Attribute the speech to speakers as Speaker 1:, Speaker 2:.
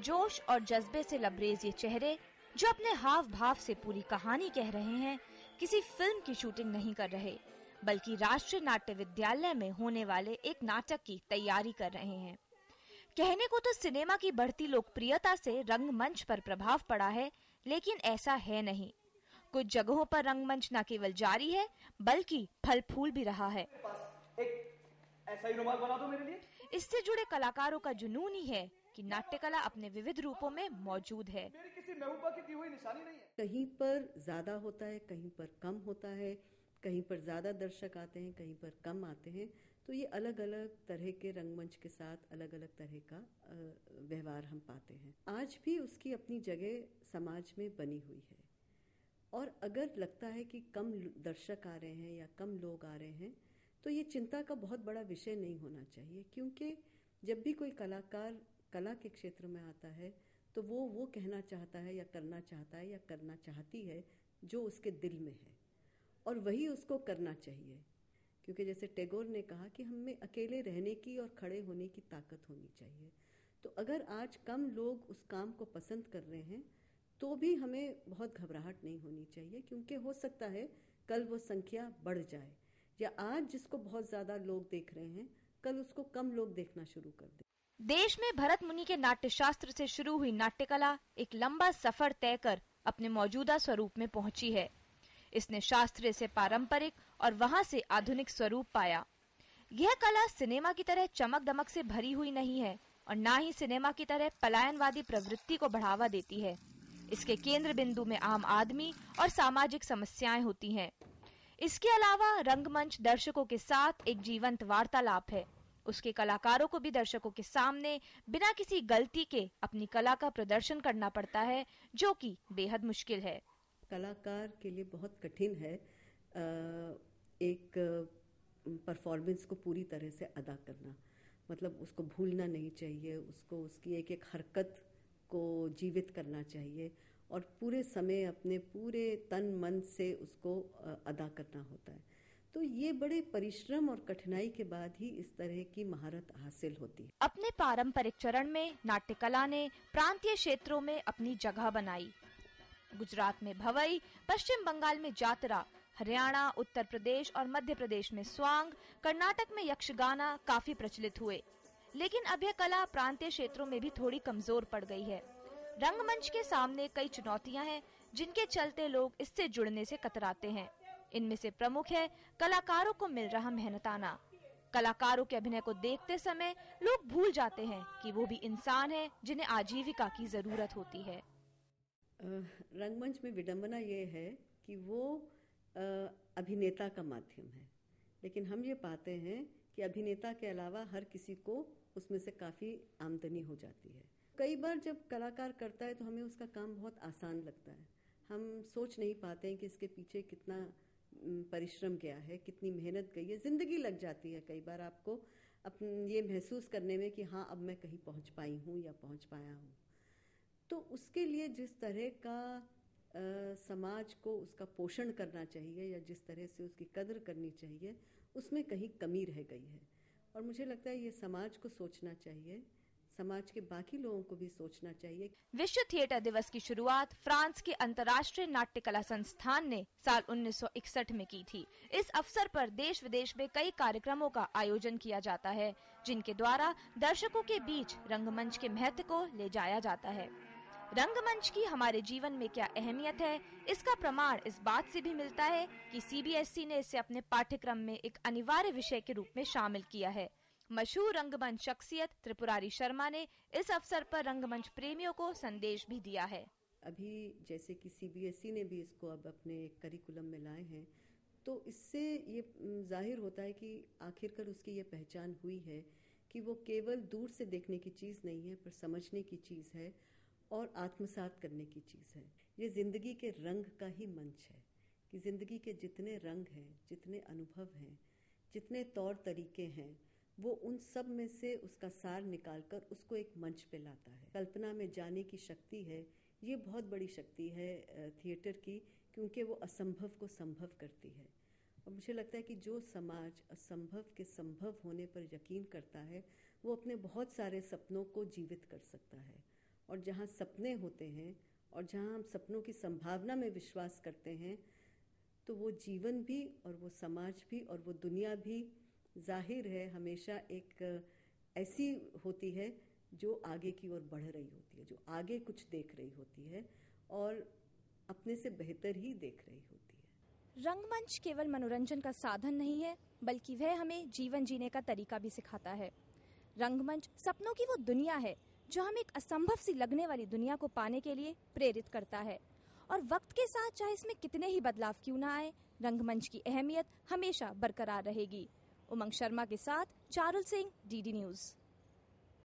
Speaker 1: जोश और जज्बे से लबरेज ये चेहरे जो अपने हाव भाव से पूरी कहानी कह रहे हैं, किसी फिल्म की शूटिंग नहीं कर रहे, बल्कि राष्ट्रीय नाट्य विद्यालय में होने वाले एक नाटक की तैयारी कर रहे हैं। कहने को तो सिनेमा की बढ़ती लोकप्रियता से रंगमंच पर प्रभाव पड़ा है, लेकिन ऐसा है नहीं। कुछ जगहों पर रंगमंच न केवल जारी है, बल्कि फल फूल भी रहा है।
Speaker 2: एक ऐसा ही रुमाल बना दो मेरे लिए।
Speaker 1: इससे जुड़े कलाकारों का जुनून ही है कि नाट्यकला अपने विविध रूपों में मौजूद है।
Speaker 2: मेरी किसी महबूबा की दी हुई निशानी नहीं है।
Speaker 3: कहीं पर ज्यादा होता है, कहीं पर कम होता है, कहीं पर ज्यादा दर्शक आते हैं, कहीं पर कम आते हैं। तो ये अलग अलग तरह के रंगमंच के साथ अलग अलग तरह का व्यवहार हम पाते हैं। आज भी उसकी अपनी जगह समाज में बनी हुई है। और अगर लगता है कि कम दर्शक आ रहे हैं या कम लोग आ रहे हैं, तो ये चिंता का बहुत बड़ा विषय नहीं होना चाहिए, क्योंकि जब भी कोई कलाकार कला के क्षेत्र में आता है तो वो कहना चाहता है या करना चाहता है या करना चाहती है जो उसके दिल में है, और वही उसको करना चाहिए। क्योंकि जैसे टैगोर ने कहा कि हमें अकेले रहने की और खड़े होने की ताकत होनी चाहिए। तो अगर आज कम लोग उस काम को पसंद कर रहे हैं तो भी हमें बहुत घबराहट नहीं होनी चाहिए, क्योंकि हो सकता है कल वो संख्या बढ़ जाए, या आज जिसको बहुत ज्यादा लोग देख रहे हैं कल उसको कम लोग देखना शुरू कर दे।
Speaker 1: देश में भरत मुनि के नाट्य शास्त्र से शुरू हुई नाट्यकला एक लंबा सफर तय कर अपने मौजूदा स्वरूप में पहुंची है। इसने शास्त्रीय से पारंपरिक और वहां से आधुनिक स्वरूप पाया। यह कला सिनेमा की तरह चमक दमक से भरी हुई नहीं है और न ही सिनेमा की तरह पलायनवादी प्रवृत्ति को बढ़ावा देती है। इसके केंद्र बिंदु में आम आदमी और सामाजिक समस्याएं होती हैं। इसके अलावा रंगमंच दर्शकों के साथ एक जीवंत वार्तालाप है। उसके कलाकारों को भी दर्शकों के सामने बिना किसी गलती के अपनी कला का प्रदर्शन करना पड़ता है, जो कि बेहद मुश्किल है।
Speaker 3: कलाकार के लिए बहुत कठिन है एक परफॉर्मेंस को पूरी तरह से अदा करना। मतलब उसको भूलना नहीं चाहिए, उसको उसकी एक एक हरकत को जीवित करना चाहिए और पूरे समय अपने पूरे तन मन से उसको अदा करना होता है। तो ये बड़े परिश्रम और कठिनाई के बाद ही इस तरह की महारत हासिल होती है।
Speaker 1: अपने पारंपरिक चरण में नाट्यकला ने प्रांतीय क्षेत्रों में अपनी जगह बनाई। गुजरात में भवई, पश्चिम बंगाल में जातरा, हरियाणा, उत्तर प्रदेश और मध्य प्रदेश में स्वांग, कर्नाटक में यक्षगाना काफी प्रचलित हुए। लेकिन अब यह कला प्रांतीय क्षेत्रों में भी थोड़ी कमजोर पड़ गई है। रंगमंच के सामने कई चुनौतियां हैं, जिनके चलते लोग इससे जुड़ने से कतराते हैं। इनमें से प्रमुख है कलाकारों को मिल रहा मेहनताना। कलाकारों के अभिनय को देखते समय लोग भूल जाते हैं कि वो भी इंसान हैं, जिन्हें आजीविका की जरूरत होती है।
Speaker 3: रंगमंच में विडंबना ये है कि वो अभिनेता का माध्यम है, लेकिन हम ये पाते हैं कि अभिनेता के अलावा हर किसी को उसमें से काफी आमदनी हो जाती है। कई बार जब कलाकार करता है तो हमें उसका काम बहुत आसान लगता है। हम सोच नहीं पाते हैं कि इसके पीछे कितना परिश्रम गया है, कितनी मेहनत गई है, जिंदगी लग जाती है कई बार आपको ये महसूस करने में कि हाँ अब मैं कहीं पहुंच पाई हूँ या पहुंच पाया हूँ। तो उसके लिए जिस तरह का समाज को उसका पोषण करना चाहिए या जिस तरह से उसकी कद्र करनी चाहिए, उसमें कहीं कमी रह गई है। और मुझे लगता है ये समाज को सोचना चाहिए, समाज के बाकी लोगों को भी सोचना चाहिए।
Speaker 1: विश्व थिएटर दिवस की शुरुआत फ्रांस के अंतर्राष्ट्रीय नाट्य कला संस्थान ने साल 1961 में की थी। इस अवसर पर देश विदेश में कई कार्यक्रमों का आयोजन किया जाता है, जिनके द्वारा दर्शकों के बीच रंगमंच के महत्व को ले जाया जाता है। रंगमंच की हमारे जीवन में क्या अहमियत है, इसका प्रमाण इस बात से भी मिलता है कि सीबीएसई ने इसे अपने पाठ्यक्रम में एक अनिवार्य विषय के रूप में शामिल किया है। मशहूर रंगमंच शख्सियत त्रिपुरारी शर्मा ने इस अवसर पर रंगमंच प्रेमियों को संदेश भी दिया है।
Speaker 3: अभी जैसे कि सीबीएसई ने भी इसको अब अपने करिकुलम में लाए हैं, तो इससे ये जाहिर होता है कि आखिरकार उसकी ये पहचान हुई है कि वो केवल दूर से देखने की चीज नहीं है, पर समझने की चीज है और आत्मसात करने की चीज है। ये जिंदगी के रंग का ही मंच है कि जिंदगी के जितने रंग हैं, जितने अनुभव हैं, जितने तौर तरीके हैं, वो उन सब में से उसका सार निकालकर उसको एक मंच पे लाता है। कल्पना में जाने की शक्ति है, ये बहुत बड़ी शक्ति है थिएटर की, क्योंकि वो असंभव को संभव करती है। और मुझे लगता है कि जो समाज असंभव के संभव होने पर यकीन करता है, वो अपने बहुत सारे सपनों को जीवित कर सकता है। और जहाँ सपने होते हैं और जहाँ हम सपनों की संभावना में विश्वास करते हैं, तो वो जीवन भी और वो समाज भी और वो दुनिया भी जाहिर है हमेशा एक ऐसी होती है जो आगे की ओर बढ़ रही होती है, जो आगे कुछ देख रही होती है और अपने से बेहतर ही देख रही होती है।
Speaker 4: रंगमंच केवल मनोरंजन का साधन नहीं है, बल्कि वह हमें जीवन जीने का तरीका भी सिखाता है। रंगमंच सपनों की वो दुनिया है जो हमें एक असंभव सी लगने वाली दुनिया को पाने के लिए प्रेरित करता है। और वक्त के साथ चाहे इसमें कितने ही बदलाव क्यों ना आए, रंगमंच की अहमियत हमेशा बरकरार रहेगी। उमंग शर्मा के साथ चारुल सिंह, डीडी न्यूज।